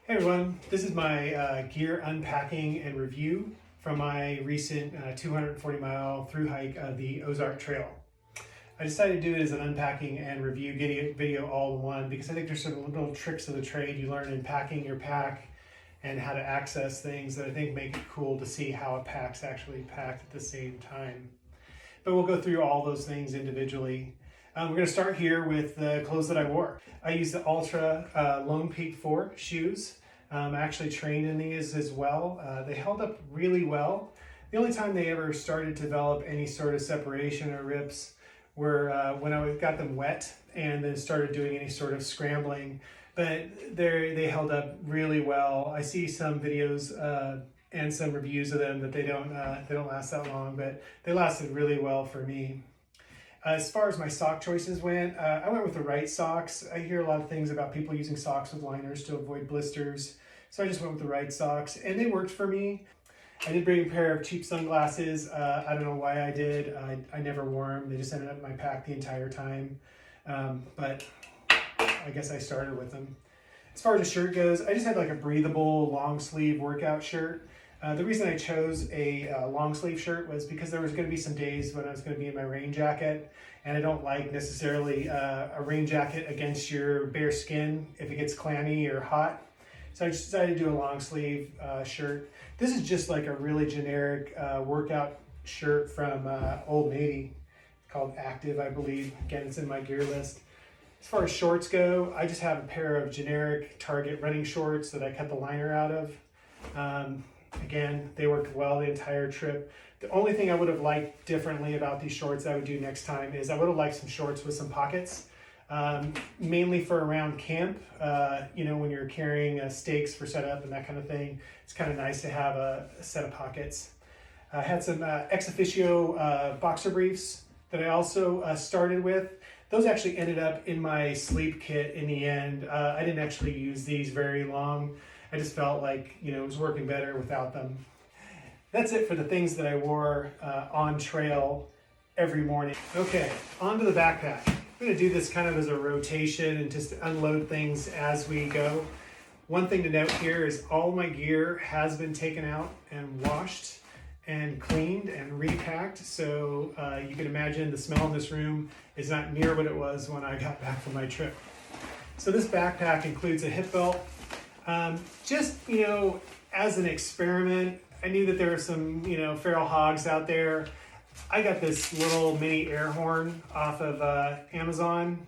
Hey everyone, this is my gear unpacking and review from my recent 240-mile thru hike of the Ozark Trail. I decided to do it as an unpacking and review video all in one because I think there's some little tricks of the trade you learn in packing your pack and how to access things that I think make it cool to see how a pack's actually packed at the same time. But we'll go through all those things individually. We're going to start here with the clothes that I wore. I used the Ultra Lone Peak 4 shoes. I actually trained in these as well. They held up really well. The only time they ever started to develop any sort of separation or rips were when I got them wet and then started doing any sort of scrambling. But they held up really well. I see some videos and some reviews of them that they don't last that long, but they lasted really well for me. As far as my sock choices went, I went with the right socks. I hear a lot of things about people using socks with liners to avoid blisters. So I just went with the right socks and they worked for me. I did bring a pair of cheap sunglasses. I don't know why I did. I never wore them. They just ended up in my pack the entire time. But I guess I started with them. As far as the shirt goes, I just had like a breathable long sleeve workout shirt. The reason I chose a long sleeve shirt was because there was going to be some days when I was going to be in my rain jacket, and I don't like necessarily a rain jacket against your bare skin if it gets clammy or hot. So I just decided to do a long sleeve shirt. This is just like a really generic workout shirt from Old Navy. It's called Active, I believe. Again, it's in my gear list. As far as shorts go, I just have a pair of generic Target running shorts that I cut the liner out of. Again, they worked well the entire trip. The only thing I would have liked differently about these shorts I would do next time is I would have liked some shorts with some pockets, mainly for around camp. You know, when you're carrying stakes for setup and that kind of thing, it's kind of nice to have a set of pockets. I had some ex officio boxer briefs that I also started with. Those actually ended up in my sleep kit in the end. I didn't actually use these very long. I just felt like, you know, it was working better without them. That's it for the things that I wore on trail every morning. Okay, on to the backpack. I'm gonna do this kind of as a rotation and just unload things as we go. One thing to note here is all my gear has been taken out and washed and cleaned and repacked. So you can imagine the smell in this room is not near what it was when I got back from my trip. So this backpack includes a hip belt. Just, you know, as an experiment, I knew that there were some, you know, feral hogs out there. I got this little mini air horn off of Amazon.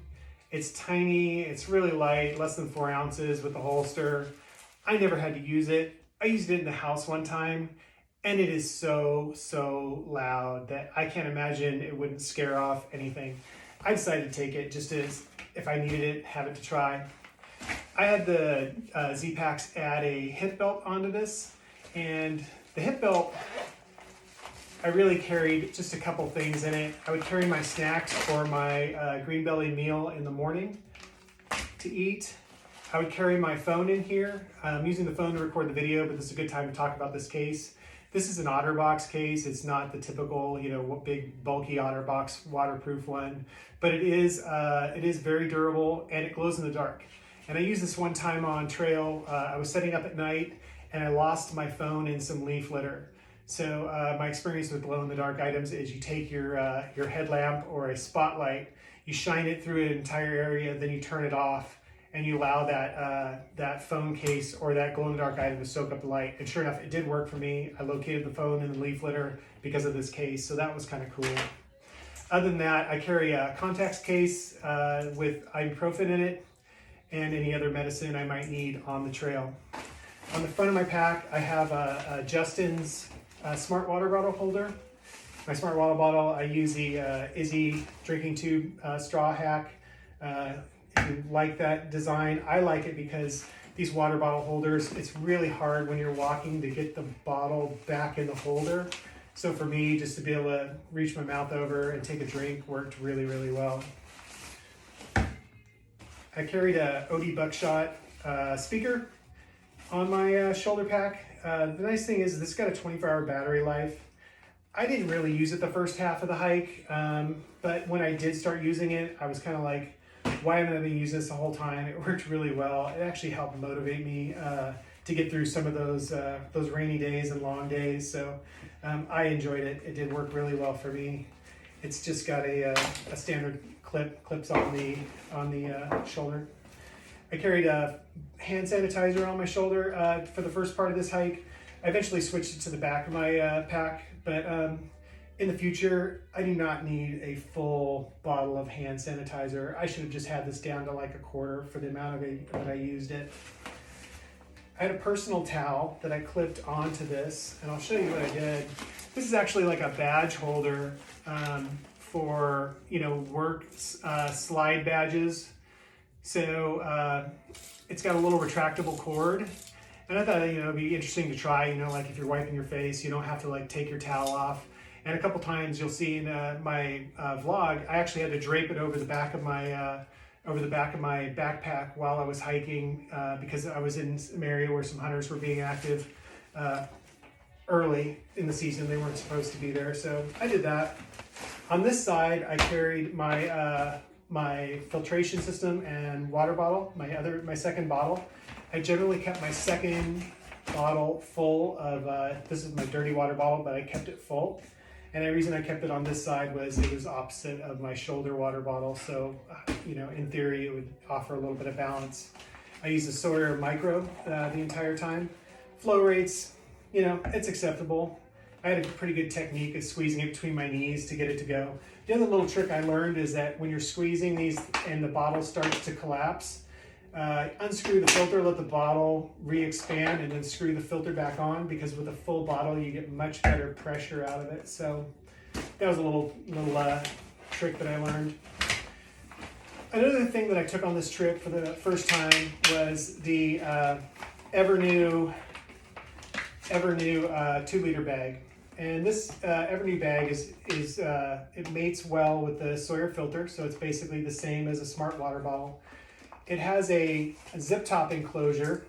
It's tiny, it's really light, less than 4 ounces with a holster. I never had to use it. I used it in the house one time, and it is so loud that I can't imagine it wouldn't scare off anything. I decided to take it just as if I needed it, have it to try. I had the Z-Packs add a hip belt onto this, and the hip belt, I really carried just a couple things in it. I would carry my snacks for my green belly meal in the morning to eat. I would carry my phone in here. I'm using the phone to record the video, but this is a good time to talk about this case. This is an OtterBox case. It's not the typical, you know, big bulky OtterBox waterproof one, but it is very durable and it glows in the dark. And I used this one time on trail. I was setting up at night and I lost my phone in some leaf litter. So my experience with glow-in-the-dark items is you take your headlamp or a spotlight, you shine it through an entire area, then you turn it off and you allow that phone case or that glow-in-the-dark item to soak up the light. And sure enough, it did work for me. I located the phone in the leaf litter because of this case, so that was kind of cool. Other than that, I carry a contacts case with ibuprofen in it and any other medicine I might need on the trail. On the front of my pack, I have a Justin's smart water bottle holder. My smart water bottle, I use the Izzy drinking tube straw hack. If you like that design, I like it because these water bottle holders, it's really hard when you're walking to get the bottle back in the holder. So for me, just to be able to reach my mouth over and take a drink worked really well. I carried a OD Buckshot speaker on my shoulder pack. The nice thing is this got a 24-hour battery life. I didn't really use it the first half of the hike, but when I did start using it, I was kind of like, Why haven't I been using this the whole time? It worked really well. It actually helped motivate me to get through some of those rainy days and long days. So I enjoyed it. It did work really well for me. It's just got a standard clips on the shoulder. I carried a hand sanitizer on my shoulder for the first part of this hike. I eventually switched it to the back of my pack, but in the future, I do not need a full bottle of hand sanitizer. I should have just had this down to like a quarter for the amount of it that I used it. I had a personal towel that I clipped onto this, and I'll show you what I did. This is actually like a badge holder for, work slide badges. So it's got a little retractable cord. And I thought, it'd be interesting to try, like if you're wiping your face, you don't have to like take your towel off. And a couple times you'll see in my vlog, I actually had to drape it over the back of my backpack while I was hiking because I was in an area where some hunters were being active early in the season. They weren't supposed to be there, so I did that. On this side, I carried my filtration system and water bottle, my second bottle. I generally kept my second bottle full of, this is my dirty water bottle, but I kept it full. And the reason I kept it on this side was it was opposite of my shoulder water bottle. So, in theory, it would offer a little bit of balance. I used a Sawyer Micro the entire time. Flow rates, it's acceptable. I had a pretty good technique of squeezing it between my knees to get it to go. The other little trick I learned is that when you're squeezing these and the bottle starts to collapse, unscrew the filter, let the bottle re-expand, and then screw the filter back on, because with a full bottle you get much better pressure out of it. So that was a little trick that I learned. Another thing that I took on this trip for the first time was the Evernew 2-liter bag. And this Evernew bag it mates well with the Sawyer filter, so it's basically the same as a smart water bottle. It has a zip top enclosure,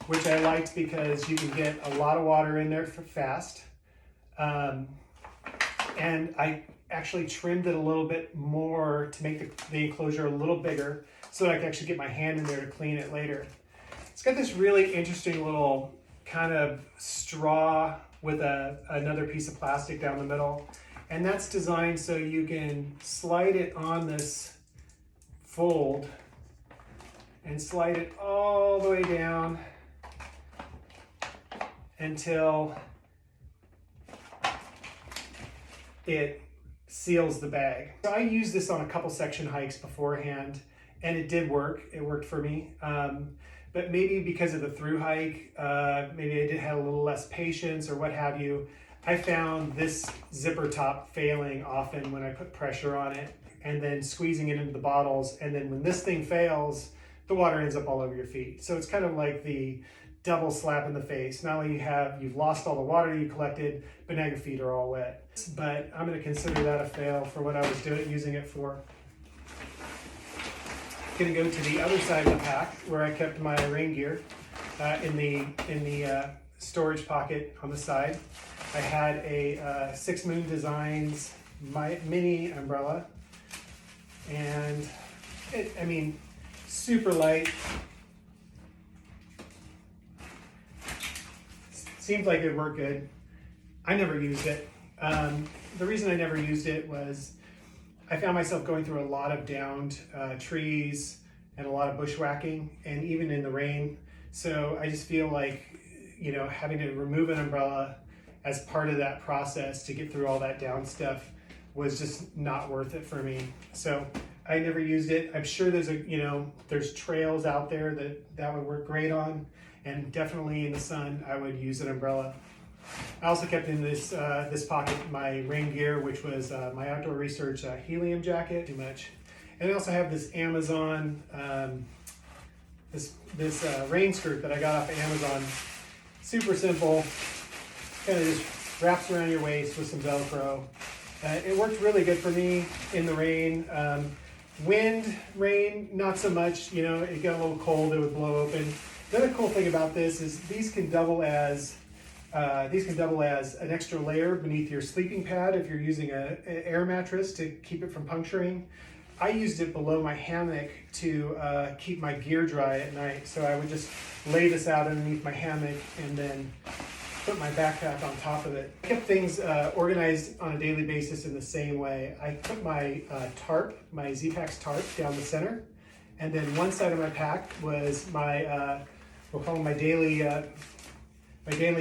which I liked because you can get a lot of water in there fast. And I actually trimmed it a little bit more to make the enclosure a little bigger so that I could actually get my hand in there to clean it later. It's got this really interesting little kind of straw with another piece of plastic down the middle. And that's designed so you can slide it on this fold and slide it all the way down until it seals the bag. So I used this on a couple section hikes beforehand, and it did work. It worked for me. But maybe because of the thru hike, maybe I did have a little less patience or what have you. I found this zipper top failing often when I put pressure on it and then squeezing it into the bottles. And then when this thing fails, the water ends up all over your feet. So it's kind of like the double slap in the face. Not only you've lost all the water you collected, but now your feet are all wet. But I'm going to consider that a fail for what I was using it for. Going to go to the other side of the pack where I kept my rain gear in the storage pocket on the side. I had a Six Moon Designs mini umbrella, and super light. Seemed like it worked good. I never used it. The reason I never used it was I found myself going through a lot of downed trees and a lot of bushwhacking, and even in the rain. So I just feel like, having to remove an umbrella as part of that process to get through all that down stuff was just not worth it for me. So I never used it. I'm sure there's trails out there that would work great on, and definitely in the sun, I would use an umbrella. I also kept in this pocket my rain gear, which was my Outdoor Research helium jacket. Too much. And I also have this Amazon, this rain skirt that I got off of Amazon. Super simple, kind of just wraps around your waist with some Velcro. It worked really good for me in the rain. Wind, rain, not so much. It got a little cold, it would blow open. The other cool thing about this is these can double as an extra layer beneath your sleeping pad if you're using an air mattress to keep it from puncturing. I used it below my hammock to keep my gear dry at night. So I would just lay this out underneath my hammock and then put my backpack on top of it. I kept things organized on a daily basis in the same way. I put my tarp, my Z-Packs tarp, down the center. And then one side of my pack was my, we'll call them my daily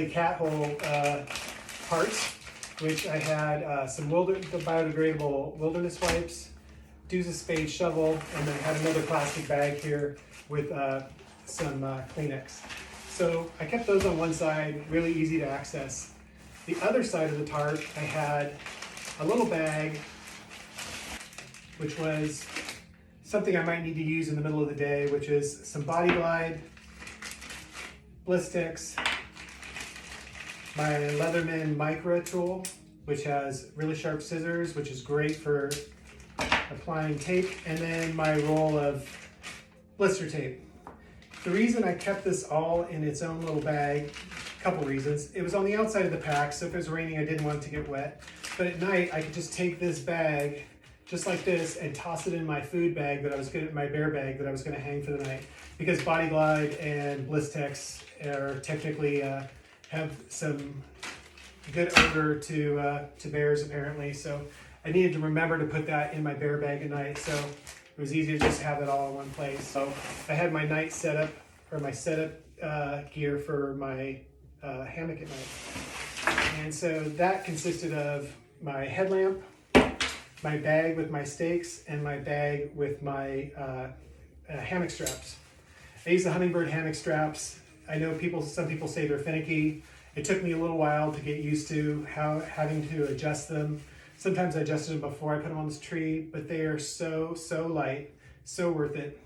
cat hole parts, which I had some biodegradable wilderness wipes, Doo's a spade shovel, and then I had another plastic bag here with some Kleenex. So I kept those on one side, really easy to access. The other side of the tarp, I had a little bag, which was something I might need to use in the middle of the day, which is some Body Glide, Bliss Sticks, my Leatherman Micra tool, which has really sharp scissors, which is great for applying tape, and then my roll of blister tape. The reason I kept this all in its own little bag, a couple reasons. It was on the outside of the pack, so if it was raining, I didn't want it to get wet. But at night, I could just take this bag, just like this, and toss it in my food bag my bear bag that I was gonna hang for the night. Because Body Glide and Blistex are technically, have some good odor to bears apparently. So I needed to remember to put that in my bear bag at night. So it was easy to just have it all in one place. So I had my night setup, or my setup gear for my hammock at night. And so that consisted of my headlamp, my bag with my stakes, and my bag with my hammock straps. I use the Hummingbird hammock straps. I know some people say they're finicky. It took me a little while to get used to having to adjust them. Sometimes I adjusted them before I put them on this tree, but they are so light, so worth it.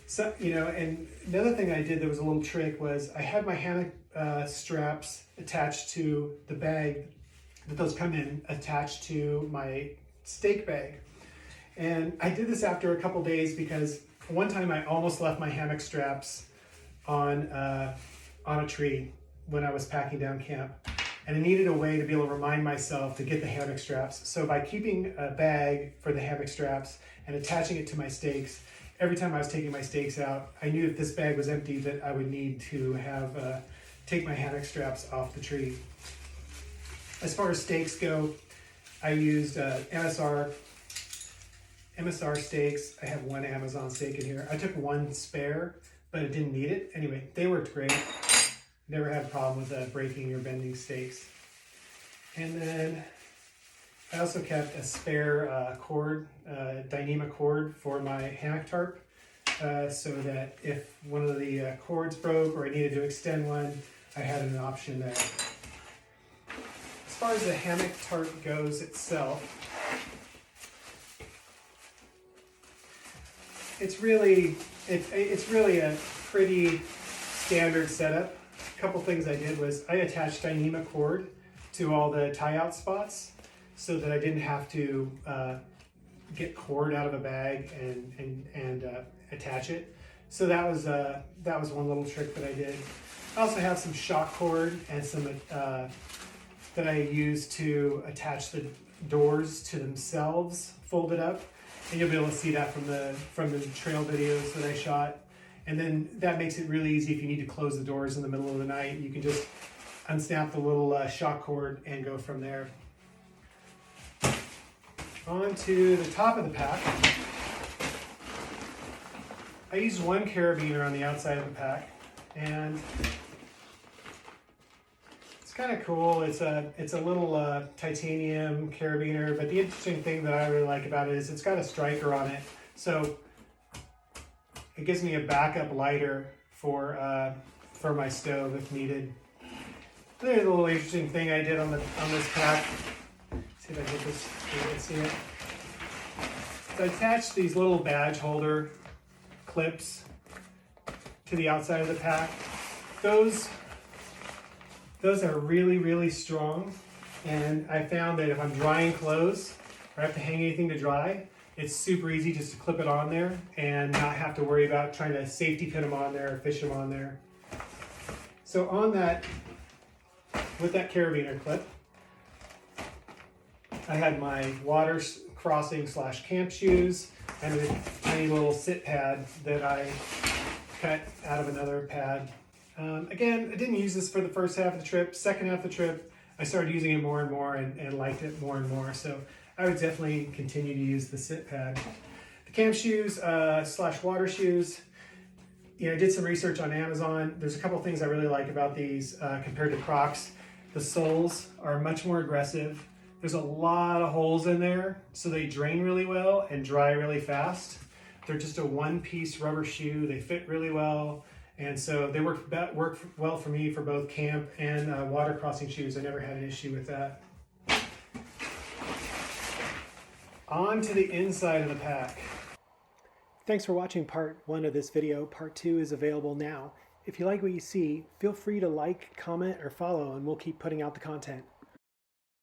So, and another thing I did that was a little trick was I had my hammock straps attached to the bag that those come in, attached to my stake bag. And I did this after a couple days because one time I almost left my hammock straps on a tree when I was packing down camp. And I needed a way to be able to remind myself to get the hammock straps. So by keeping a bag for the hammock straps and attaching it to my stakes, every time I was taking my stakes out, I knew if this bag was empty that I would need to take my hammock straps off the tree. As far as stakes go, I used MSR stakes. I have one Amazon stake in here. I took one spare, but I didn't need it. Anyway, they worked great. Never had a problem with breaking or bending stakes. And then I also kept a spare cord, Dyneema cord for my hammock tarp, so that if one of the cords broke or I needed to extend one, I had an option there. As far as the hammock tarp goes itself, it's really a pretty standard setup. A couple things I did was I attached Dyneema cord to all the tie-out spots so that I didn't have to get cord out of a bag and attach it. So that was one little trick that I did. I also have some shock cord and some that I use to attach the doors to themselves, folded up, and you'll be able to see that from the trail videos that I shot. And then that makes it really easy if you need to close the doors in the middle of the night. You can just unsnap the little shock cord and go from there. On to the top of the pack. I used one carabiner on the outside of the pack, and it's kind of cool. It's a little titanium carabiner, but the interesting thing that I really like about it is it's got a striker on it. So it gives me a backup lighter for my stove if needed. There's a little interesting thing I did on this pack. See if I get this so you can see it. So I attached these little badge holder clips to the outside of the pack. Those are really strong, and I found that if I'm drying clothes or I have to hang anything to dry, it's super easy just to clip it on there and not have to worry about trying to safety pin them on there or fish them on there. So on that, with that carabiner clip, I had my water crossing / camp shoes, and a tiny little sit pad that I cut out of another pad. Again, I didn't use this for the first half of the trip. Second half of the trip, I started using it more and more and liked it more and more. So I would definitely continue to use the sit pad. The camp shoes / water shoes, I did some research on Amazon. There's a couple things I really like about these compared to Crocs. The soles are much more aggressive. There's a lot of holes in there, so they drain really well and dry really fast. They're just a one-piece rubber shoe. They fit really well, and so they work well for me for both camp and water crossing shoes. I never had an issue with that. On to the inside of the pack. Thanks for watching part 1 of this video. Part 2 is available now. If you like what you see, feel free to like, comment, or follow, and we'll keep putting out the content.